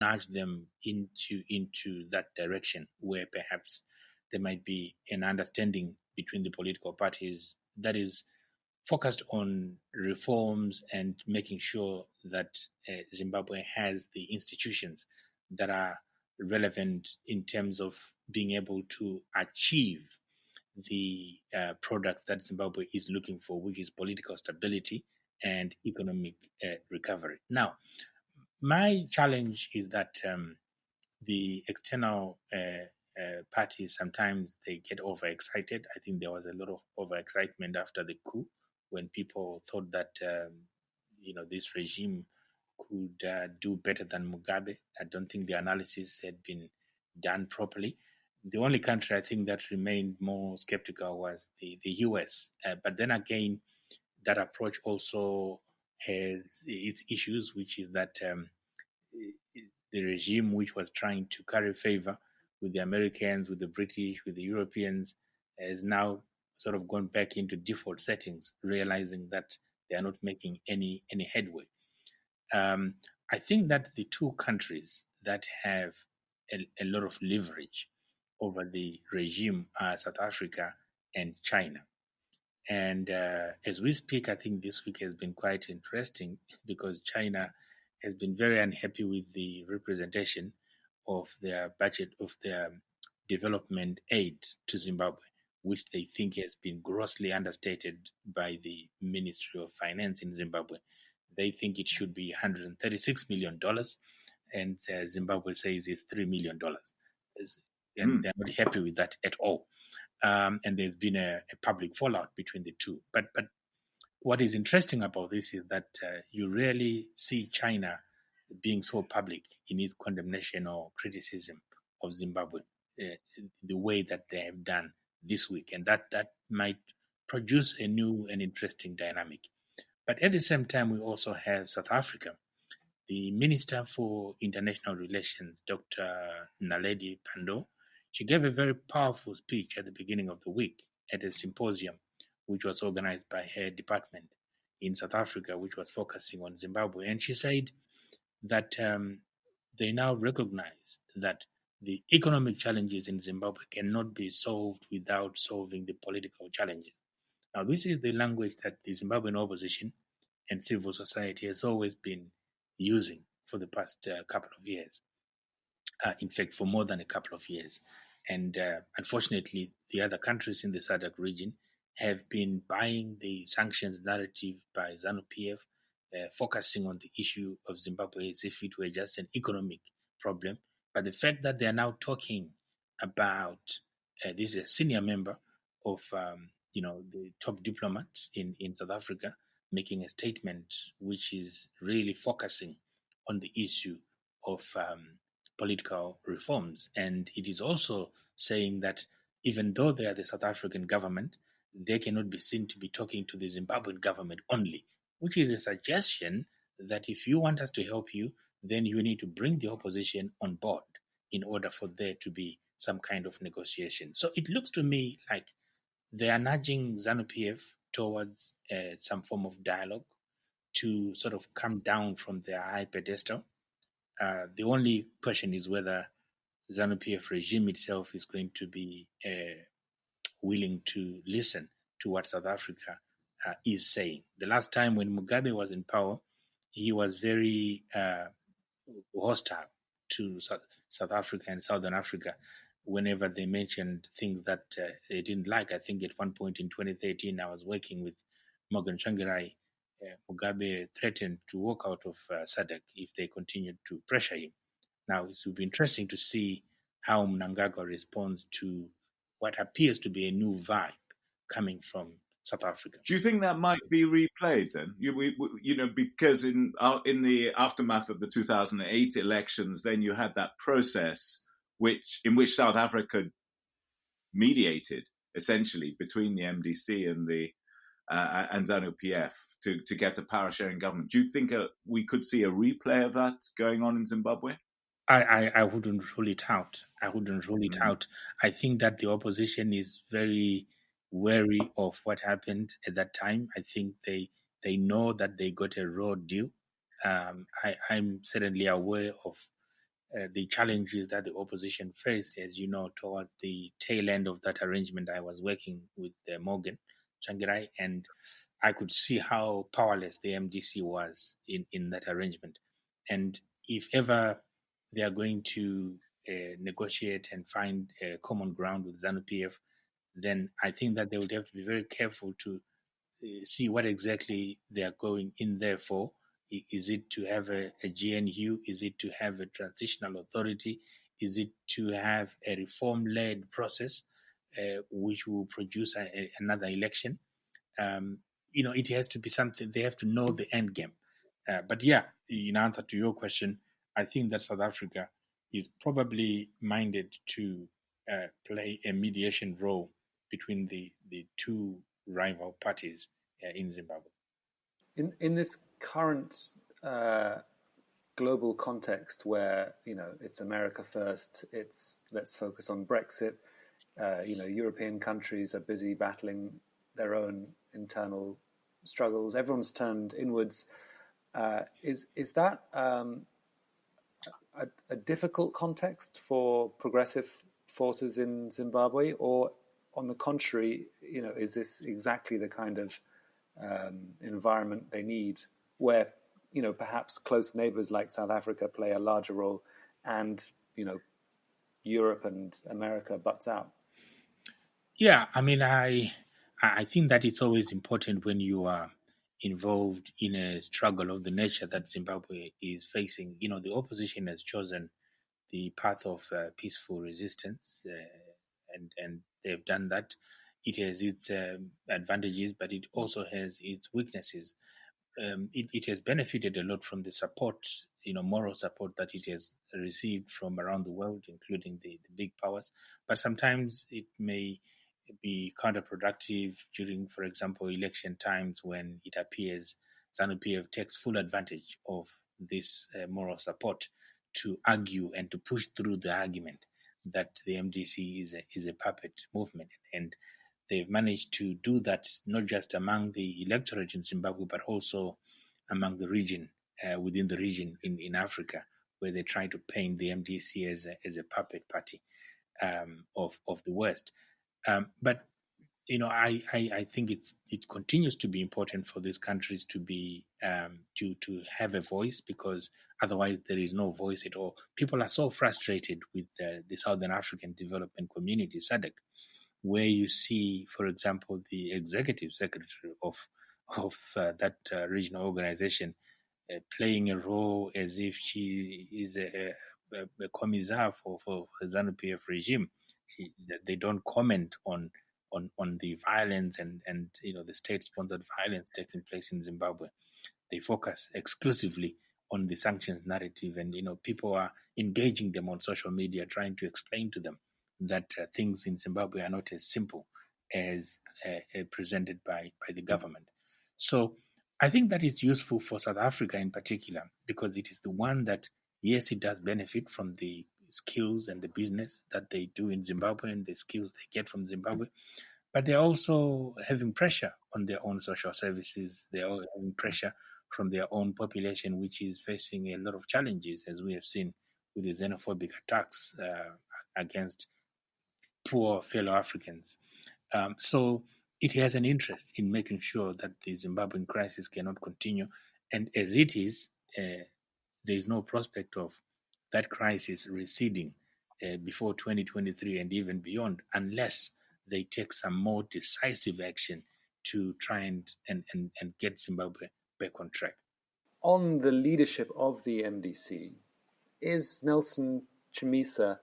nudge them into that direction where perhaps there might be an understanding between the political parties that is focused on reforms and making sure that Zimbabwe has the institutions that are relevant in terms of being able to achieve the products that Zimbabwe is looking for, which is political stability and economic recovery. Now, my challenge is that the external parties sometimes they get overexcited. I think there was a lot of overexcitement after the coup when people thought that this regime could do better than Mugabe. I don't think the analysis had been done properly. The only country I think that remained more skeptical was the US. But then again, that approach also has its issues, which is that the regime which was trying to curry favor with the Americans, with the British, with the Europeans, has now sort of gone back into default settings, realizing that they are not making any headway. I think that the two countries that have a lot of leverage over the regime are South Africa and China. And as we speak, I think this week has been quite interesting because China has been very unhappy with the representation of their budget, of their development aid to Zimbabwe, which they think has been grossly understated by the Ministry of Finance in Zimbabwe. They think it should be $136 million, and Zimbabwe says it's $3 million. And they're not happy with that at all. And there's been a public fallout between the two. But what is interesting about this is that you rarely see China being so public in its condemnation or criticism of Zimbabwe the way that they have done this week. And that might produce a new and interesting dynamic. But at the same time, we also have South Africa. The Minister for International Relations, Dr. Naledi Pandor, she gave a very powerful speech at the beginning of the week at a symposium which was organized by her department in South Africa, which was focusing on Zimbabwe. And she said that they now recognize that the economic challenges in Zimbabwe cannot be solved without solving the political challenges. Now, this is the language that the Zimbabwean opposition and civil society has always been using for the past couple of years. In fact, for more than a couple of years. And unfortunately, the other countries in the SADC region have been buying the sanctions narrative by ZANU-PF, focusing on the issue of Zimbabwe as if it were just an economic problem. But the fact that they are now talking about this is a senior member of the top diplomat in South Africa making a statement which is really focusing on the issue of political reforms. And it is also saying that even though they are the South African government, they cannot be seen to be talking to the Zimbabwean government only, which is a suggestion that if you want us to help you, then you need to bring the opposition on board in order for there to be some kind of negotiation. So it looks to me like they are nudging ZANU-PF towards some form of dialogue to sort of come down from their high pedestal. The only question is whether ZANU-PF regime itself is going to be willing to listen to what South Africa is saying. The last time when Mugabe was in power, he was very hostile to South Africa and Southern Africa whenever they mentioned things that they didn't like. I think at one point in 2013, I was working with Morgan Tsvangirai. Mugabe threatened to walk out of SADC if they continued to pressure him. Now, it will be interesting to see how Mnangagwa responds to what appears to be a new vibe coming from South Africa. Do you think that might be replayed then? Because in the aftermath of the 2008 elections, then you had that process in which South Africa mediated essentially between the MDC and and ZANU-PF to get the power sharing government. Do you think we could see a replay of that going on in Zimbabwe? I wouldn't rule it out. Out. I think that the opposition is very wary of what happened at that time. I think they know that they got a raw deal. I'm certainly aware of the challenges that the opposition faced, as you know, towards the tail end of that arrangement. I was working with Morgan Tsvangirai, and I could see how powerless the MDC was in that arrangement. And if ever they are going to negotiate and find common ground with ZANU-PF, then I think that they would have to be very careful to see what exactly they are going in there for. Is it to have a GNU? Is it to have a transitional authority? Is it to have a reform-led process which will produce another election? It has to be something. They have to know the end game. But yeah, in answer to your question, I think that South Africa is probably minded to play a mediation role between the two rival parties in Zimbabwe. In this current global context where it's America first, it's let's focus on Brexit. European countries are busy battling their own internal struggles. Everyone's turned inwards. Is that a difficult context for progressive forces in Zimbabwe, or on the contrary, is this exactly the kind of environment they need, where perhaps close neighbors like South Africa play a larger role, and Europe and America butts out? Yeah, I mean, I think that it's always important when you are involved in a struggle of the nature that Zimbabwe is facing. The opposition has chosen the path of peaceful resistance, and they've done that. It has its advantages, but it also has its weaknesses. It has benefited a lot from the support, moral support that it has received from around the world, including the big powers. But sometimes it may be counterproductive during, for example, election times, when it appears ZANU-PF takes full advantage of this moral support to argue and to push through the argument that the MDC is a puppet movement. And they've managed to do that not just among the electorate in Zimbabwe, but also among the region, within the region in Africa, where they try to paint the MDC as a puppet party of the West. But I think it continues to be important for these countries to be to have a voice, because otherwise there is no voice at all. People are so frustrated with the Southern African Development Community (SADC), where you see, for example, the executive secretary of that regional organization playing a role as if she is a commissar for the ZANU-PF regime. They don't comment on the violence and the state-sponsored violence taking place in Zimbabwe. They focus exclusively on the sanctions narrative, and people are engaging them on social media, trying to explain to them that things in Zimbabwe are not as simple as presented by the government. So I think that is useful for South Africa in particular, because it is the one that, yes, it does benefit from the skills and the business that they do in Zimbabwe and the skills they get from Zimbabwe, but they're also having pressure on their own social services. They're all having pressure from their own population, which is facing a lot of challenges, as we have seen with the xenophobic attacks against poor fellow Africans. So it has an interest in making sure that the Zimbabwean crisis cannot continue. And as it is, there is no prospect of that crisis receding before 2023 and even beyond, unless they take some more decisive action to try and get Zimbabwe back on track. On the leadership of the MDC, is Nelson Chamisa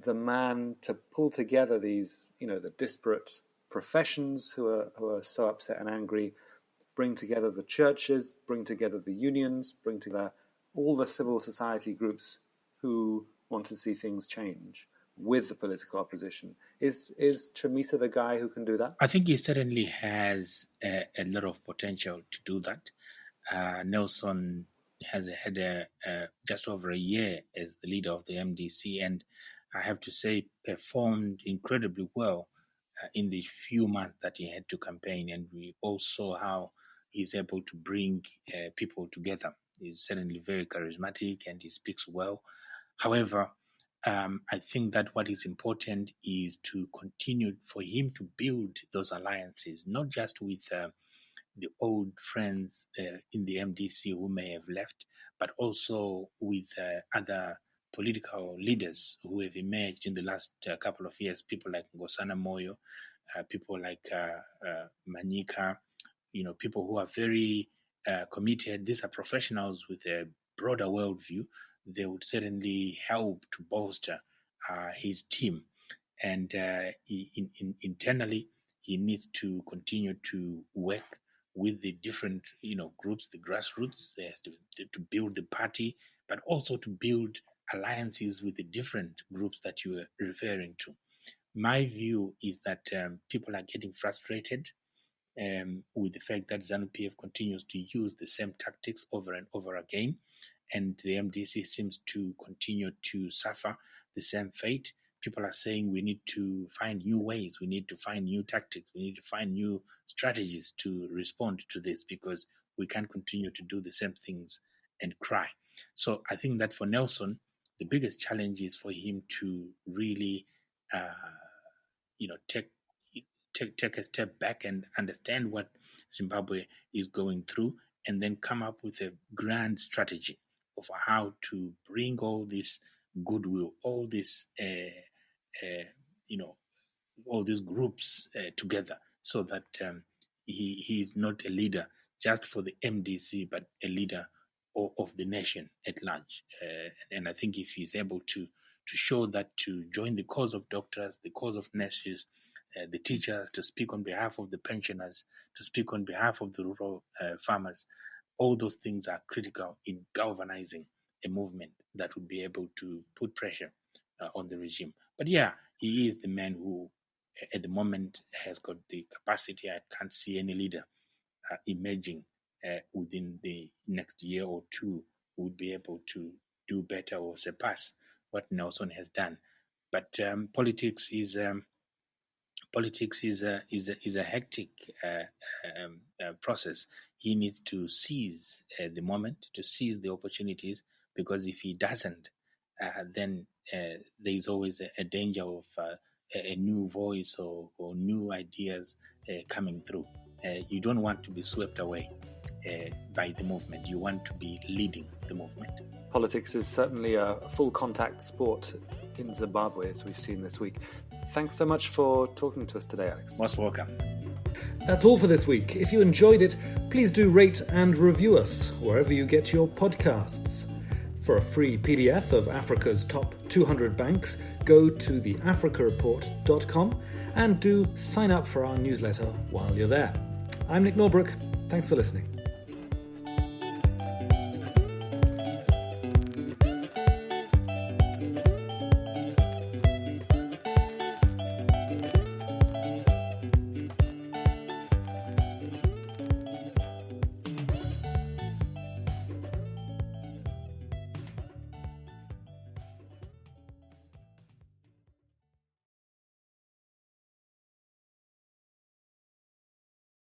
the man to pull together these, the disparate professions who are so upset and angry, bring together the churches, bring together the unions, bring together all the civil society groups who want to see things change with the political opposition? Is Chamisa the guy who can do that? I think he certainly has a lot of potential to do that. Nelson has had just over a year as the leader of the MDC, and I have to say performed incredibly well in the few months that he had to campaign. And we also how he's able to bring people together. He's certainly very charismatic and he speaks well. However, I think that what is important is to continue for him to build those alliances, not just with the old friends in the MDC who may have left, but also with other political leaders who have emerged in the last couple of years, people like Ngosana Moyo, people like Manyika, people who are very committed. These are professionals with a broader worldview. They would certainly help to bolster his team. And internally, he needs to continue to work with the different, groups, the grassroots, to build the party, but also to build alliances with the different groups that you are referring to. My view is that people are getting frustrated with the fact that ZANU-PF continues to use the same tactics over and over again, and the MDC seems to continue to suffer the same fate. People are saying we need to find new ways, we need to find new tactics, we need to find new strategies to respond to this, because we can't continue to do the same things and cry. So I think that for Nelson, the biggest challenge is for him to really, take a step back and understand what Zimbabwe is going through, and then come up with a grand strategy of how to bring all this goodwill, all this, all these groups together, so that he is not a leader just for the MDC, but a leader of the nation at large. And I think if he's able to show that, to join the cause of doctors, the cause of nurses, the teachers, to speak on behalf of the pensioners, to speak on behalf of the rural farmers, all those things are critical in galvanizing a movement that would be able to put pressure on the regime. But yeah, he is the man who, at the moment, has got the capacity. I can't see any leader emerging within the next year or two who would be able to do better or surpass what Nelson has done. But politics is a hectic process. He needs to seize the moment, to seize the opportunities, because if he doesn't, then there is always a danger of a new voice or new ideas coming through. You don't want to be swept away by the movement. You want to be leading the movement. Politics is certainly a full contact sport in Zimbabwe, as we've seen this week. Thanks so much for talking to us today, Alex. Most welcome. That's all for this week. If you enjoyed it, please do rate and review us wherever you get your podcasts. For a free PDF of Africa's top 200 banks, go to theafricareport.com and do sign up for our newsletter while you're there. I'm Nick Norbrook. Thanks for listening.